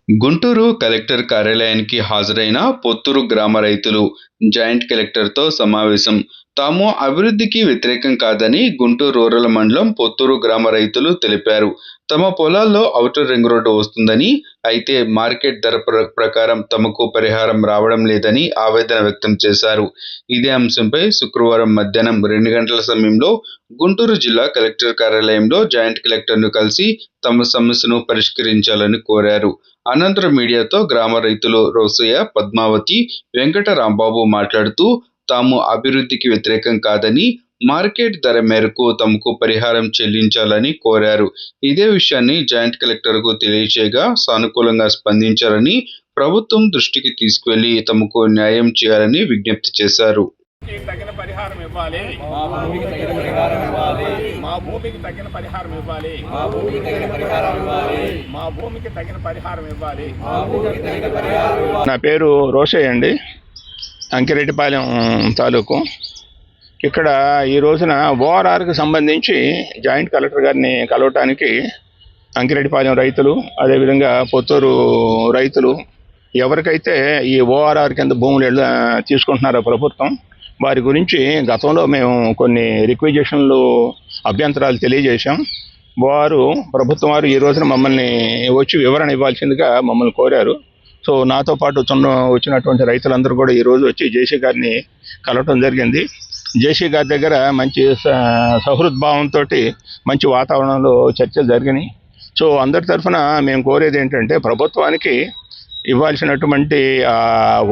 Guntur collector కార్యాలయానికి హాజరైన పొత్తూరు గ్రామ రైతులు జాయింట్ కలెక్టర్తో సమావేశం. తాము అభివృద్ధికి వ్యతిరేకం కాదని గుంటూరు రూరల్ మండలం పొత్తూరు గ్రామ రైతులు తెలిపారు. తమ పొలాల్లో ఔటర్ రింగ్ రోడ్డు వస్తుందని, అయితే మార్కెట్ ధర ప్రకారం తమకు పరిహారం రావడం లేదని ఆవేదన వ్యక్తం చేశారు. ఇదే అంశంపై శుక్రవారం మధ్యాహ్నం 2 గంటల సమయంలో గుంటూరు జిల్లా కలెక్టర్ కార్యాలయంలో జాయింట్ కలెక్టర్ను కలిసి తమ సమస్యను పరిష్కరించాలని కోరారు. అనంతరం మీడియాతో గ్రామ రైతులు రోసయ్య, పద్మావతి, వెంకట రాంబాబు మాట్లాడుతూ తాము అభివృద్ధికి వ్యతిరేకం కాదని, మార్కెట్ ధర మేరకు తమకు పరిహారం చెల్లించాలని కోరారు. ఇదే విషయాన్ని జాయింట్ కలెక్టర్కు తెలియచేయగా సానుకూలంగా స్పందించారని, ప్రభుత్వం దృష్టికి తీసుకువెళ్లి తమకు న్యాయం చేయాలని విజ్ఞప్తి చేశారు. తగిన పరిహారం ఇవ్వాలి, మా భూమికి తగిన పరిహారం ఇవ్వాలి, మా భూమికి తగిన పరిహారం ఇవ్వాలి. నా పేరు రోషయ్య అండి, అంకిరెడ్డిపాలెం తాలూకు. ఇక్కడ ఈ రోజున ఓఆర్ఆర్కి సంబంధించి జాయింట్ కలెక్టర్ గారిని కలవటానికి అంకిరెడ్డిపాలెం రైతులు, అదేవిధంగా పొత్తూరు రైతులు ఎవరికైతే ఈ ఓఆర్ఆర్ కింద భూములు తీసుకుంటున్నారో ప్రభుత్వం, వారి గురించి గతంలో మేము కొన్ని రిక్విజిషన్లు, అభ్యంతరాలు తెలియజేశాం. వారు ప్రభుత్వం వారు ఈ రోజున మమ్మల్ని వచ్చి వివరణ ఇవ్వాల్సిందిగా మమ్మల్ని కోరారు. సో నాతో పాటు వచ్చినటువంటి రైతులందరూ కూడా ఈరోజు వచ్చి జేసీ గారిని కలవటం జరిగింది. జేసీ గారి దగ్గర మంచి సహృద్భావంతో మంచి వాతావరణంలో చర్చలు జరిగినాయి. సో అందరి తరఫున మేము కోరేది ఏంటంటే, ప్రభుత్వానికి ఇవ్వాల్సినటువంటి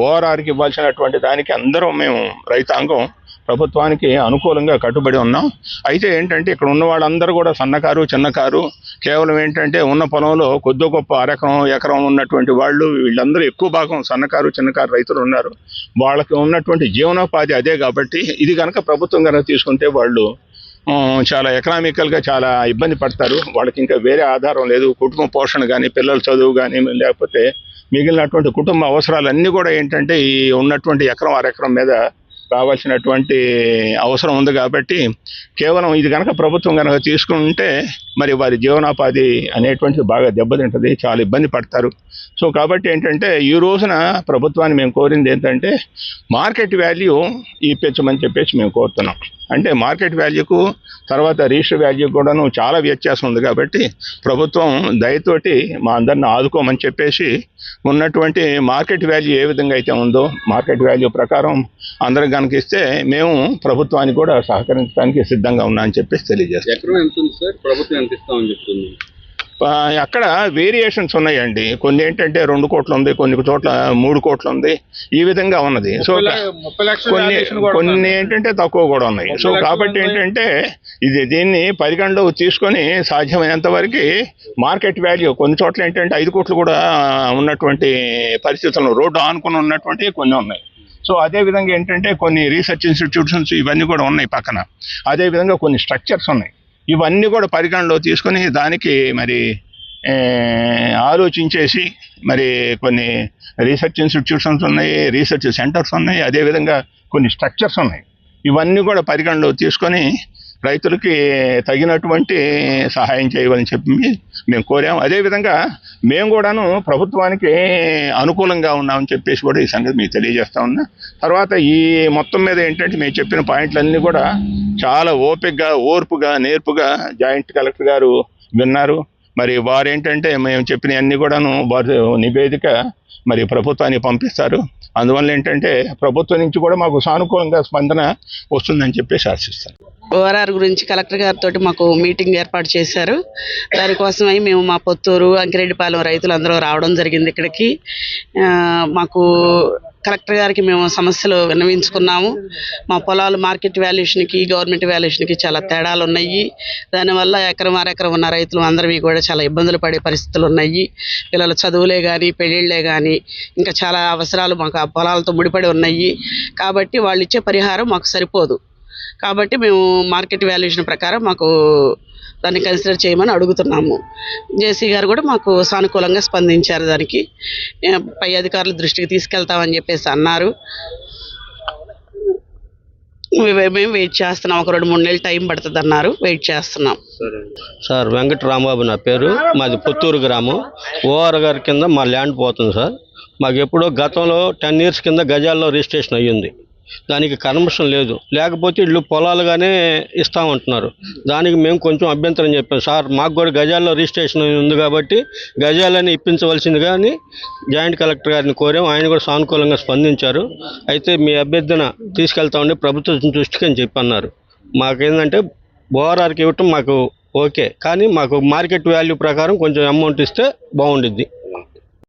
ఓఆర్ఆర్కి ఇవ్వాల్సినటువంటి దానికి అందరం మేము రైతాంగం ప్రభుత్వానికి అనుకూలంగా కట్టుబడి ఉన్నాం. అయితే ఏంటంటే, ఇక్కడ ఉన్న వాళ్ళందరూ కూడా సన్నకారు, చిన్నకారు, కేవలం ఏంటంటే ఉన్న పొలంలో కొద్ది గొప్ప ఎకరం ఉన్నటువంటి వాళ్ళు, వీళ్ళందరూ ఎక్కువ భాగం సన్నకారు, చిన్నకారు రైతులు ఉన్నారు. వాళ్ళకి ఉన్నటువంటి జీవనోపాధి అదే. కాబట్టి ఇది కనుక ప్రభుత్వం కనుక తీసుకుంటే వాళ్ళు చాలా ఎకనామికల్గా చాలా ఇబ్బంది పడతారు. వాళ్ళకి ఇంకా వేరే ఆధారం లేదు. కుటుంబ పోషణ కానీ, పిల్లల చదువు కానీ, లేకపోతే మిగిలినటువంటి కుటుంబ అవసరాలన్నీ కూడా ఏంటంటే ఈ ఉన్నటువంటి అరెకరం మీద రావాల్సినటువంటి అవసరం ఉంది. కాబట్టి కేవలం ఇది కనుక ప్రభుత్వం కనుక తీసుకుంటే మరి వారి జీవనోపాధి అనేటువంటిది బాగా దెబ్బతింటుంది, చాలా ఇబ్బంది పడతారు. సో కాబట్టి ఏంటంటే, ఈ రోజున ప్రభుత్వాన్ని మేము కోరింది ఏంటంటే, మార్కెట్ వాల్యూ ఇప్పించమని చెప్పేసి మేము కోరుతున్నాం. అంటే మార్కెట్ వాల్యూకు తర్వాత రిజిస్టర్ వాల్యూ కూడాను చాలా వ్యత్యాసం ఉంది. కాబట్టి ప్రభుత్వం దయతోటి మా అందరిని ఆదుకోమని చెప్పేసి, ఉన్నటువంటి మార్కెట్ వాల్యూ ఏ విధంగా అయితే ఉందో మార్కెట్ వాల్యూ ప్రకారం అందరికి కనుక ఇస్తే మేము ప్రభుత్వానికి కూడా సహకరించడానికి సిద్ధంగా ఉన్నా అని చెప్పేసి తెలియజేస్తాం. అక్కడ వేరియేషన్స్ ఉన్నాయండి. కొన్ని ఏంటంటే 2 కోట్లు ఉంది, కొన్ని చోట్ల 3 కోట్లు ఉంది, ఈ విధంగా ఉన్నది. సో కొన్ని ఏంటంటే తక్కువ కూడా ఉన్నాయి. సో కాబట్టి ఏంటంటే దీన్ని పరిగణలో తీసుకొని సాధ్యమైనంత వరకు మార్కెట్ వాల్యూ, కొన్ని చోట్ల ఏంటంటే 5 కోట్లు కూడా ఉన్నటువంటి పరిస్థితుల్లో రోడ్డు ఆనుకుని ఉన్నటువంటి కొన్ని ఉన్నాయి. సో అదేవిధంగా ఏంటంటే కొన్ని రీసెర్చ్ ఇన్స్టిట్యూషన్స్ ఇవన్నీ కూడా ఉన్నాయి పక్కన. అదేవిధంగా కొన్ని స్ట్రక్చర్స్ ఉన్నాయి. ఇవన్నీ కూడా పరిగణలో తీసుకొని దానికి మరి ఆలోచించేసి మరి కొన్ని రీసెర్చ్ ఇన్స్టిట్యూషన్స్ ఉన్నాయి, రీసెర్చ్ సెంటర్స్ ఉన్నాయి, అదేవిధంగా కొన్ని స్ట్రక్చర్స్ ఉన్నాయి. ఇవన్నీ కూడా పరిగణలో తీసుకొని రైతులకి తగినటువంటి సహాయం చేయవలని చెప్పి మేము కోరాము. అదేవిధంగా మేము కూడాను ప్రభుత్వానికి అనుకూలంగా ఉన్నామని చెప్పేసి కూడా ఈ సంగతి మీకు తెలియజేస్తా ఉన్నా. తర్వాత ఈ మొత్తం మీద ఏంటంటే మేము చెప్పిన పాయింట్లన్నీ కూడా చాలా ఓర్పుగా నేర్పుగా జాయింట్ కలెక్టర్ గారు విన్నారు. మరి వారు ఏంటంటే మేము చెప్పిన అన్ని కూడాను వారు నివేదిక మరి ప్రభుత్వానికి పంపిస్తారు. అందువల్ల ఏంటంటే ప్రభుత్వం నుంచి కూడా మాకు సానుకూలంగా స్పందన వస్తుందని చెప్పేసి ఆశిస్తాను. ఓఆర్ఆర్ గురించి కలెక్టర్ గారితో మాకు మీటింగ్ ఏర్పాటు చేశారు. దానికోసమై మేము మా పొత్తూరు, అంకిరెడ్డిపాలెం రైతులందరూ రావడం జరిగింది ఇక్కడికి. మాకు కలెక్టర్ గారికి మేము సమస్యలు విన్నవించుకున్నాము. మా పొలాలు మార్కెట్ వాల్యుయేషన్కి, గవర్నమెంట్ వాల్యుయేషన్కి చాలా తేడాలు ఉన్నాయి. దానివల్ల ఎకరం ఉన్న రైతులు అందరివి కూడా చాలా ఇబ్బందులు పడే పరిస్థితులు ఉన్నాయి. పిల్లల చదువులే కానీ, పెళ్ళిళ్ళే కానీ, ఇంకా చాలా అవసరాలు మాకు ఆ పొలాలతో ముడిపడి ఉన్నాయి. కాబట్టి వాళ్ళు ఇచ్చే పరిహారం మాకు సరిపోదు. కాబట్టి మేము మార్కెట్ వాల్యుయేషన్ ప్రకారం మాకు దాన్ని కన్సిడర్ చేయమని అడుగుతున్నాము. జేసీ గారు కూడా మాకు సానుకూలంగా స్పందించారు. దానికి పై అధికారుల దృష్టికి తీసుకెళ్తామని చెప్పేసి అన్నారు. మేము వెయిట్ చేస్తున్నాం. ఒక 2-3 నెలలు టైం పడుతుంది అన్నారు, వెయిట్ చేస్తున్నాం. సార్ వెంకట రాంబాబు నా పేరు. మాది పుత్తూరు గ్రామం. ఓఆర్ గారి కింద మా ల్యాండ్ పోతుంది సార్. మాకు ఎప్పుడో గతంలో 10 years కింద గజాల్లో రిజిస్ట్రేషన్ అయ్యింది. దానికి కన్వర్షన్ లేదు, లేకపోతే ఇళ్ళు పొలాలుగానే ఇస్తామంటున్నారు. దానికి మేము కొంచెం అభ్యంతరం చెప్పాం. సార్ మాకు కూడా గజాల్లో రిజిస్ట్రేషన్ ఉంది కాబట్టి గజాలని ఇప్పించవలసింది కానీ జాయింట్ కలెక్టర్ గారిని కోరాం. ఆయన కూడా సానుకూలంగా స్పందించారు. అయితే మీ అభ్యర్థన తీసుకెళ్తామండి ప్రభుత్వం దృష్టికి అని చెప్పి అన్నారు. మాకేంటంటే ఓఆర్ఆర్కి ఇవ్వటం మాకు ఓకే, కానీ మాకు మార్కెట్ వాల్యూ ప్రకారం కొంచెం అమౌంట్ ఇస్తే బాగుండిద్ది.